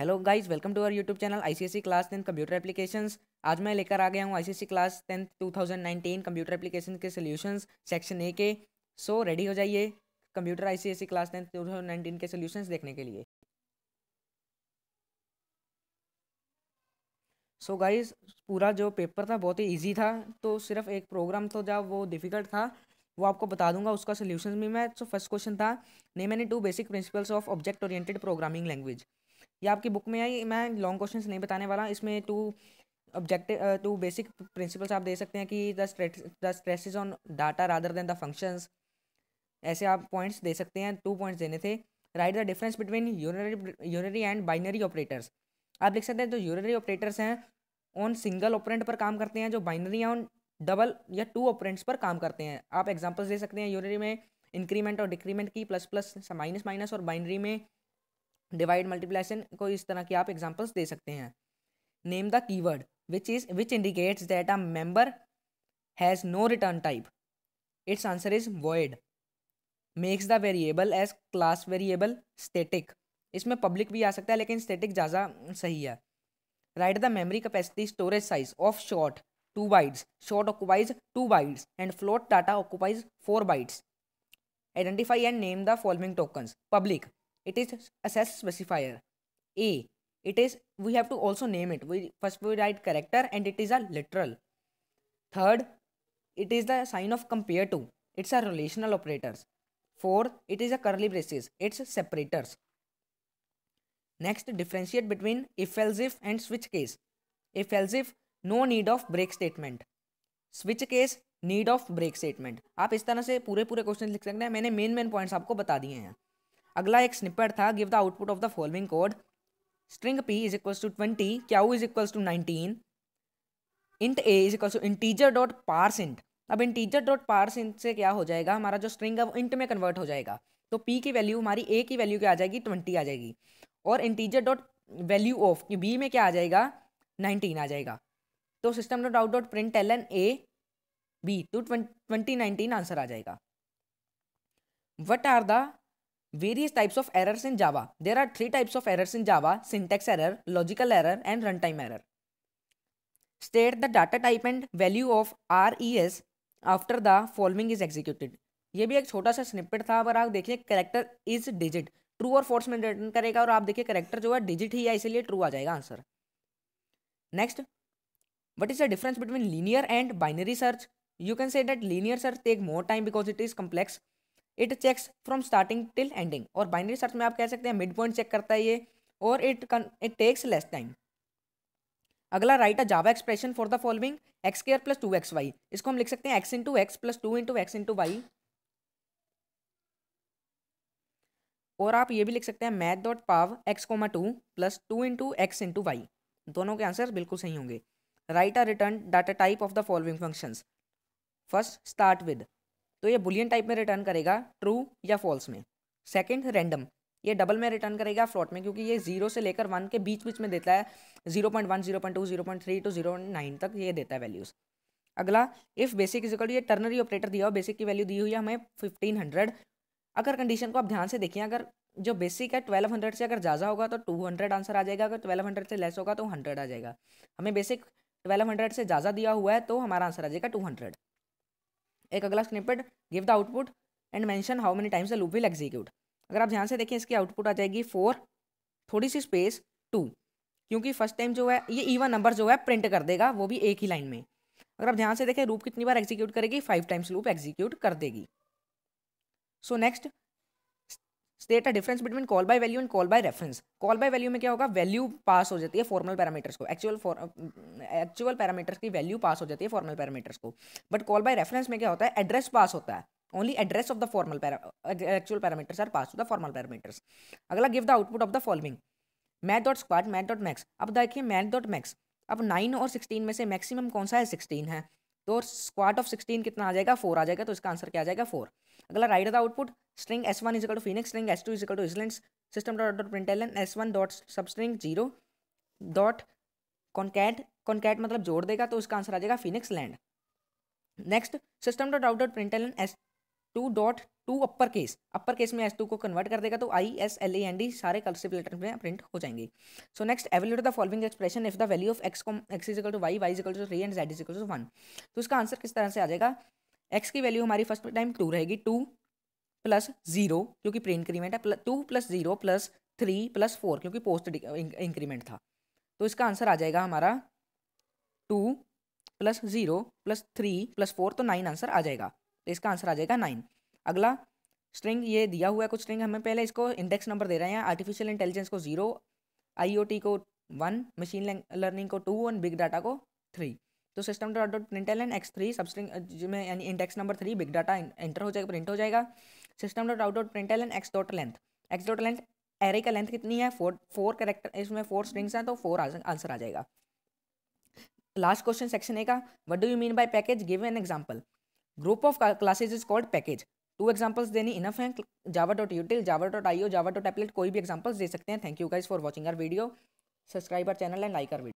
Hello guys, welcome to our YouTube channel ICSE class 10 computer applications. आज मैं लेकर आ गया हूँ आईसीएसई क्लास 10 2019 कंप्यूटर एप्लीकेशन के सॉल्यूशंस सेक्शन ए के। सो रेडी हो जाइए कंप्यूटर आईसीएसई क्लास 10 2019 के सॉल्यूशंस देखने के लिए। सो गाइस, पूरा जो पेपर था बहुत ही इजी था, तो सिर्फ एक प्रोग्राम तो जब वो डिफिकल्ट था वो आपको बता दूंगा, उसका सोल्यूशन भी मैं। सो फर्स्ट क्वेश्चन था, name any two basic principles of object oriented programming language. ये आपकी बुक में आई, मैं लॉन्ग क्वेश्चंस नहीं बताने वाला इसमें। टू बेसिक प्रिंसिपल्स आप दे सकते हैं कि the stresses on data rather than the functions, ऐसे आप पॉइंट्स दे सकते हैं। 2 पॉइंट्स देने थे। Write the difference between unary and binary operators. आप लिख सकते हैं जो यूनरी ऑपरेटर्स हैं ऑन सिंगल ऑपरेंड पर काम करते हैं, जो बाइनरी हैं ऑन डबल या 2 ऑपरेंड्स पर काम करते हैं। आप एग्जांपल्स दे सकते हैं यूनरी में इंक्रीमेंट और डिक्रीमेंट की, प्लस प्लस माइनस माइनस, और बाइनरी में डिवाइड मल्टीप्लिकेशन को। इस तरह की आप एग्जांपल्स दे सकते हैं। Name the keyword which indicates that a member has no return type. Its answer is void. Makes the variable as class variable static. इसमें पब्लिक भी आ सकता है लेकिन स्टैटिक ज़्यादा सही है। Right the memory capacity storage size of short 2 bytes. Short occupies 2 bytes and float data occupies 4 bytes. Identify and name the following tokens. Public, it is access specifier. A, it is, we have to also name it. We write character and it is a literal. Third, it is the sign of compare to. It's a relational operators. Fourth, it is a curly braces. It's separators. Next, differentiate between if else if and switch case. If else if, no need of break statement. Switch case, need of break statement. आप इस तरह से पूरे question लिख सकते हैं। मैंने main points आपको बता दिए हैं। अगला एक स्निपेट था, give the output of the following code. String p is equals to 20, Q is equals to 19, int a is equals to integer dot parse int. अब इंटीजर डॉट पार्स इंट से क्या हो जाएगा, हमारा जो स्ट्रिंग है वो इंट में कन्वर्ट हो जाएगा। तो p की वैल्यू हमारी a की वैल्यू क्या आ जाएगी, 20 आ जाएगी। और integer dot value of b में क्या आ जाएगा, 19 आ जाएगा। तो system dot out dot print L N A B to 2019 answer आ जाएगा। What are the various types of errors in Java? There are 3 types of errors in Java: syntax error, logical error, and runtime error. State the data type and value of res after the following is executed. ये भी एक छोटा सा snippet था। अगर आप देखिए, character is digit, true और फॉल्स में रिटर्न करेगा, और आप देखिए कैरेक्टर जो है डिजिट ही है, इसलिए ट्रू आ जाएगा answer. Next, what is the difference between linear and binary search? You can say that linear search take more time because it is complex. It checks from starting till ending. और binary search में आप कह सकते हैं mid point check करता है ये, और it takes less time. अगला, write a Java expression for the following X square plus 2xy। इसको हम लिख सकते हैं x into X plus 2 into X into Y. और आप ये भी लिख सकते हैं math dot pow x comma 2 plus 2 into X into Y. दोनों के आंसर बिल्कुल सही होंगे। Write a return data type of the following functions. First, start with, तो ये बुलियन टाइप में रिटर्न करेगा ट्रू या फॉल्स में। सेकंड, रैंडम, ये डबल में रिटर्न करेगा फ्लोट में, क्योंकि ये 0 से लेकर 1 के बीच में देता है। 0.1, 0.2, 0.3 टू 0.9 तक ये देता है वैल्यूज़। अगला, if basic is equal to, ये टर्नरी ऑपरेटर दिया हो, बेसिक की वैल्यू दी हुई है हमें 1500। अगर कंडीशन को आप ध्यान से देखिए, अगर जो बेसिक है 1200 से अगर ज़्यादा होगा तो 200 आंसर आ जाएगा, अगर 1200 से लेस होगा तो 100 आ जाएगा। हमें बेसिक 1200 से ज़्यादा दिया हुआ है तो हमारा आंसर आ जाएगा 200। एक अगला snippet, give the output and mention how many times the loop will execute. अगर आप ध्यान से देखें, इसकी आउटपुट आ जाएगी 4, थोड़ी सी स्पेस 2, क्योंकि फर्स्ट टाइम जो है ये इवन नंबर जो है प्रिंट कर देगा, वो भी एक ही लाइन में। अगर आप ध्यान से देखें, लूप कितनी बार एग्जीक्यूट करेगी, 5 टाइम्स लूप एग्जीक्यूट कर देगी। So next, state a difference between call by value and call by reference. Call by value में क्या होगा, वैल्यू पास हो जाती है फॉर्मल पैरामीटर्स को, एक्चुअल पैरामीटर्स की वैल्यू पास हो जाती है फॉर्मल पैरामीटर्स को। बट कॉल बाय रेफरेंस में क्या होता है, एड्रेस पास होता है। Only address of the formal actual parameters are pass to the formal parameters. अगला, give the output of the following math dot squad, math dot max. अब देखिए math dot max, अब 9 और 16 में से मैक्सिमम कौन सा है, 16 है, तो स्क्वाड ऑफ 16 कितना आ जाएगा, 4 आ जाएगा, तो इसका आंसर क्या आ जाएगा, 4। अगला, write the output string s1 is equal to Phoenix, string s2 is equal to island, system dot println s1 dot substring 0 dot concat, concat मतलब जोड़ देगा, तो इसका आंसर आ जाएगा Phoenix land. Next, system dot out dot println 2.2 upper case में S2 को कन्वर्ट कर देगा तो ISLAND सारे कर्सिव लेटर में प्रिंट हो जाएंगे. So next evaluate the following expression if the value of x is equal to y is equal to 3 and z is equal to 1. तो इसका आंसर किस तरह से आ जाएगा. x की वैल्यू हमारी फर्स्ट टाइम 2 रहेगी, 2 प्लस 0 क्योंकि प्री इंक्रीमेंट है, 2 प्लस 0 प्लस 3 प्लस 4 क्योंकि पोस्ट इंक्रीमेंट था. तो इसका आंसर आ जाएगा हमारा 2 प्लस 0 प्लस 3 प्लस 4, तो 9 आंसर आ जाएगा. तो इसका आंसर आ जाएगा 9. अगला स्ट्रिंग ये दिया हुआ है कुछ स्ट्रिंग, हमें पहले इसको इंडेक्स नंबर दे रहे हैं. आर्टिफिशियल इंटेलिजेंस को 0, IoT को 1, मशीन लर्निंग को 2 और बिग डाटा को 3. तो सिस्टम डॉट प्रिंटलन x3 सब स्ट्रिंग में यानी index number 3 big data enter हो जाएगा, प्रिंट हो जाएगा. System dot out dot println x dot length array का लेंथ कितनी है 4 कैरेक्टर, इसमें 4 स्ट्रिंग्स हैं तो 4 आंसर आ जाएगा. लास्ट क्वेश्चन सेक्शन ए का, what do you mean by package, give an example. Group of classes is called package. 2 examples देनी इनफ है. java.util, java.io, java.applet, कोई भी एग्जांपल्स दे सकते हैं. Thank you guys for watching our video. Subscribe our channel and like our video.